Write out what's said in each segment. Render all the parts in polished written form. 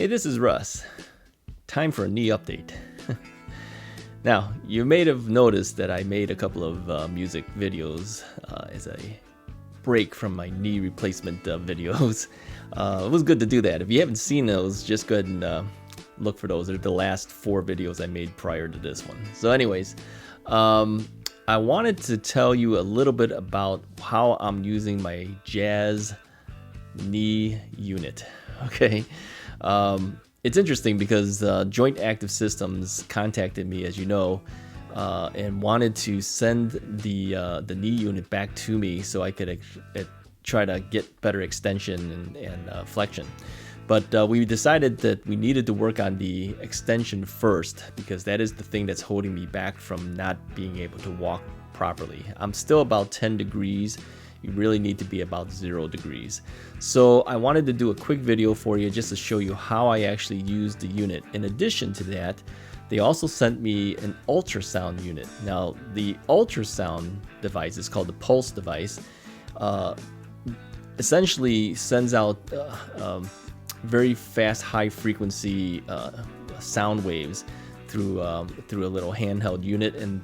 Hey, this is Russ. Time for a knee update. Now, you may have noticed that I made a couple of music videos as a break from my knee replacement videos. It was good to do that. If you haven't seen those, just go ahead and look for those. They're the last 4 videos I made prior to this one. So anyways, I wanted to tell you a little bit about how I'm using my JAS knee unit. Okay. It's interesting because Joint Active Systems contacted me, as you know, and wanted to send the knee unit back to me so I could try to get better extension and flexion. But we decided that we needed to work on the extension first because that is the thing that's holding me back from not being able to walk properly. I'm still about 10 degrees. You really need to be about 0 degrees. So I wanted to do a quick video for you just to show you how I actually use the unit. In addition to that, they also sent me an ultrasound unit. Now, the ultrasound device is called the pulse device. Essentially sends out very fast, high frequency sound waves through a little handheld unit, and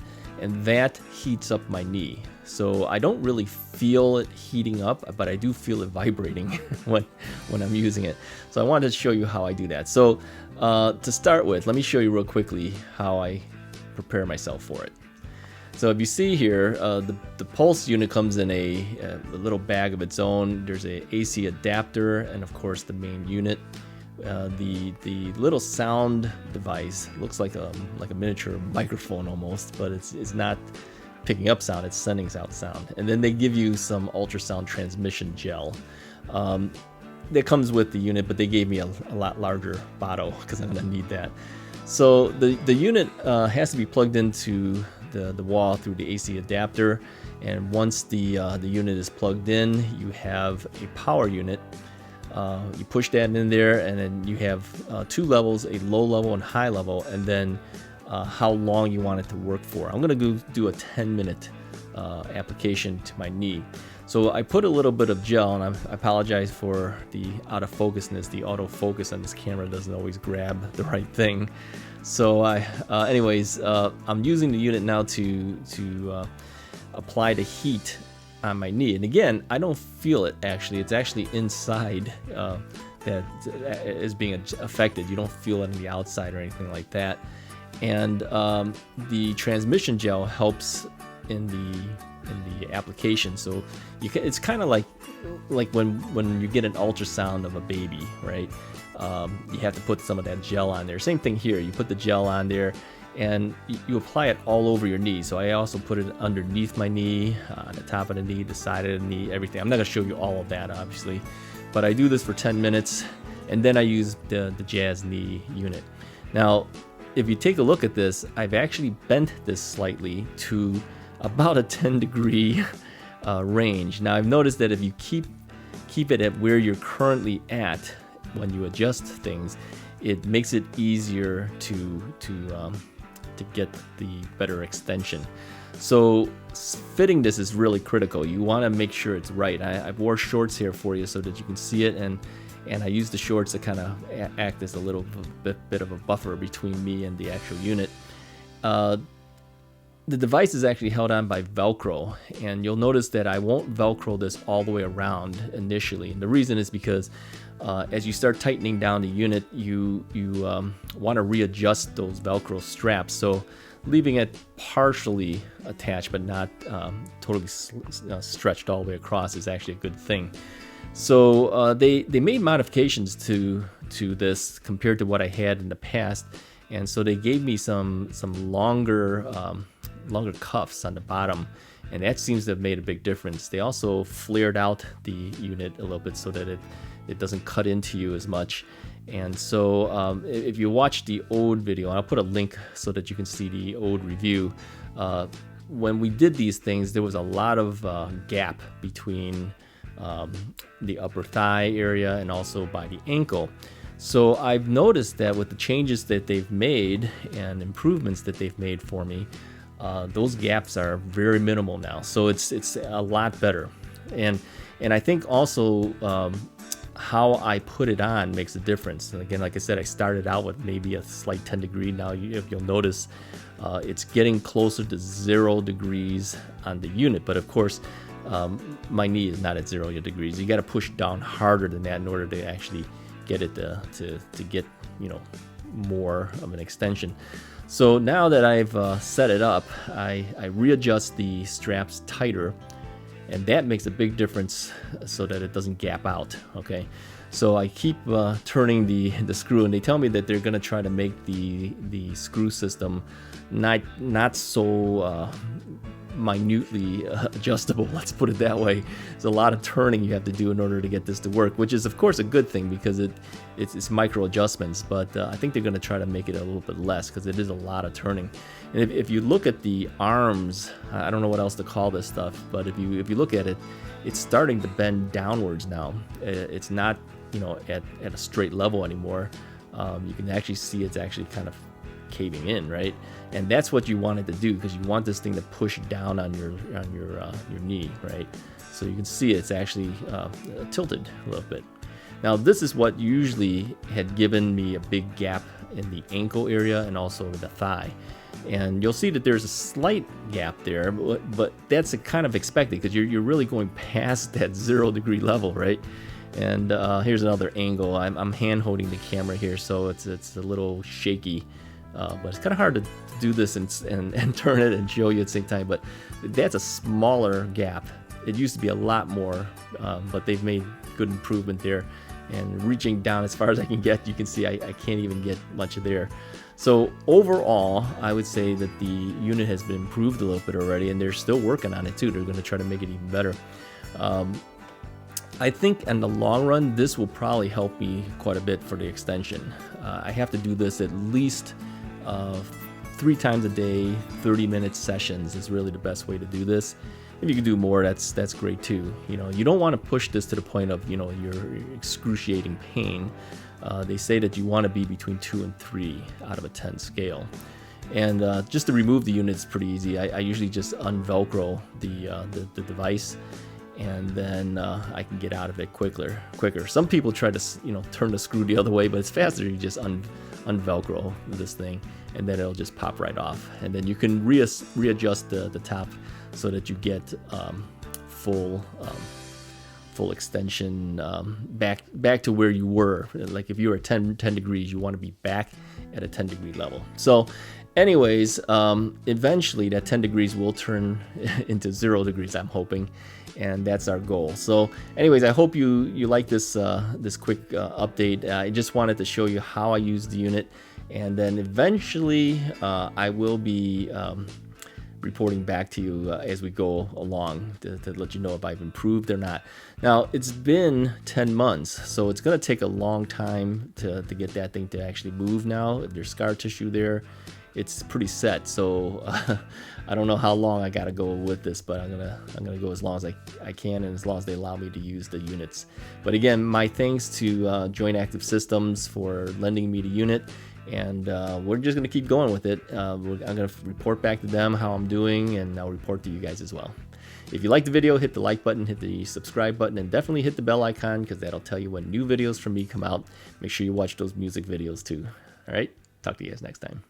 that heats up my knee. So I don't really feel it heating up, but I do feel it vibrating when I'm using it. So I wanted to show you how I do that. So to start with, let me show you real quickly how I prepare myself for it. So if you see here, the pulse unit comes in a little bag of its own. There's a AC adapter and of course the main unit. The little sound device looks like a miniature microphone almost, but it's not picking up sound, it's sending out sound. And then they give you some ultrasound transmission gel that comes with the unit, but they gave me a lot larger bottle because I'm gonna need that. So the unit has to be plugged into the wall through the AC adapter, and once the unit is plugged in, you have a power unit. You push that in there, and then you have 2 levels, a low level and high level, and then how long you want it to work for. I'm going to go do a 10-minute application to my knee. So I put a little bit of gel, and I apologize for the out of focusness. The autofocus on this camera doesn't always grab the right thing. So anyways, I'm using the unit now to apply the heat on my knee. And again, I don't feel it actually. It's actually inside that is being affected. You don't feel it on the outside or anything like that. And the transmission gel helps in the application. So it's kind of like when you get an ultrasound of a baby, right? You have to put some of that gel on there. Same thing here. You put the gel on there, and you apply it all over your knee. So I also put it underneath my knee, on the top of the knee, the side of the knee, everything. I'm not gonna show you all of that, obviously, but I do this for 10 minutes, and then I use the JAS knee unit. Now, if you take a look at this, I've actually bent this slightly to about a 10-degree range. Now, I've noticed that if you keep it at where you're currently at when you adjust things, it makes it easier to get the better extension. So fitting this is really critical. You want to make sure it's right. I wore shorts here for you so that you can see it, and I use the shorts to kind of act as a little bit of a buffer between me and the actual unit. The device is actually held on by Velcro, and you'll notice that I won't Velcro this all the way around initially. And the reason is because as you start tightening down the unit, you want to readjust those Velcro straps. So leaving it partially attached but not totally stretched all the way across is actually a good thing. So they made modifications to this compared to what I had in the past, and so they gave me some longer cuffs on the bottom, and that seems to have made a big difference. They also flared out the unit a little bit so that it doesn't cut into you as much. And so if you watch the old video, and I'll put a link so that you can see the old review, when we did these things, there was a lot of gap between the upper thigh area and also by the ankle. So I've noticed that with the changes that they've made and improvements that they've made for me, those gaps are very minimal now. So it's a lot better. And I think also how I put it on makes a difference. And again, like I said, I started out with maybe a slight 10 degree. Now if you'll notice, it's getting closer to 0 degrees on the unit. But of course, my knee is not at 0 degrees. You got to push down harder than that in order to actually get it to get, you know, more of an extension. So now that I've set it up, I readjust the straps tighter, and that makes a big difference so that it doesn't gap out. Okay, so I keep turning the screw, and they tell me that they're going to try to make the screw system not so minutely adjustable, let's put it that way. There's a lot of turning you have to do in order to get this to work, which is of course a good thing because it's micro adjustments, but I think they're going to try to make it a little bit less because it is a lot of turning. And if you look at the arms, I don't know what else to call this stuff, but if you look at it, it's starting to bend downwards now. It's not, you know, at a straight level anymore. You can actually see it's actually kind of caving in, right? And that's what you want it to do, because you want this thing to push down on your knee, right? So you can see it's actually tilted a little bit. Now this is what usually had given me a big gap in the ankle area and also the thigh, and you'll see that there's a slight gap there, but that's kind of expected because you're really going past that 0 degree level, right? And here's another angle. I'm hand holding the camera here, so it's a little shaky. But it's kind of hard to do this and turn it and show you at the same time. But that's a smaller gap. It used to be a lot more, but they've made good improvement there. And reaching down as far as I can get, you can see I can't even get much there. So overall, I would say that the unit has been improved a little bit already, and they're still working on it too. They're going to try to make it even better. I think in the long run, this will probably help me quite a bit for the extension. I have to do this at least 3 times a day, 30-minute sessions is really the best way to do this. If you can do more, that's great too. You know, you don't want to push this to the point of, you know, your excruciating pain. They say that you want to be between 2 and 3 out of a 10 scale. And just to remove the unit is pretty easy. I usually just unvelcro the device, and then I can get out of it quicker. Some people try to, you know, turn the screw the other way, but it's faster. You just unvelcro this thing, and then it'll just pop right off. And then you can readjust the top so that you get full extension, back to where you were. Like if you were at 10 degrees, you want to be back at a 10 degree level. So anyways, eventually that 10 degrees will turn into 0 degrees, I'm hoping, and that's our goal. So anyways, I hope you like this quick update. I just wanted to show you how I use the unit, and then eventually I will be reporting back to you as we go along to let you know if I've improved or not. Now, it's been 10 months, so it's going to take a long time to get that thing to actually move now. If there's scar tissue there, it's pretty set, so I don't know how long I gotta go with this, but I'm gonna go as long as I can, and as long as they allow me to use the units. But again, my thanks to Joint Active Systems for lending me the unit, and we're just gonna keep going with it. I'm gonna report back to them how I'm doing, and I'll report to you guys as well. If you like the video, hit the like button, hit the subscribe button, and definitely hit the bell icon, because that'll tell you when new videos from me come out. Make sure you watch those music videos too. All right, talk to you guys next time.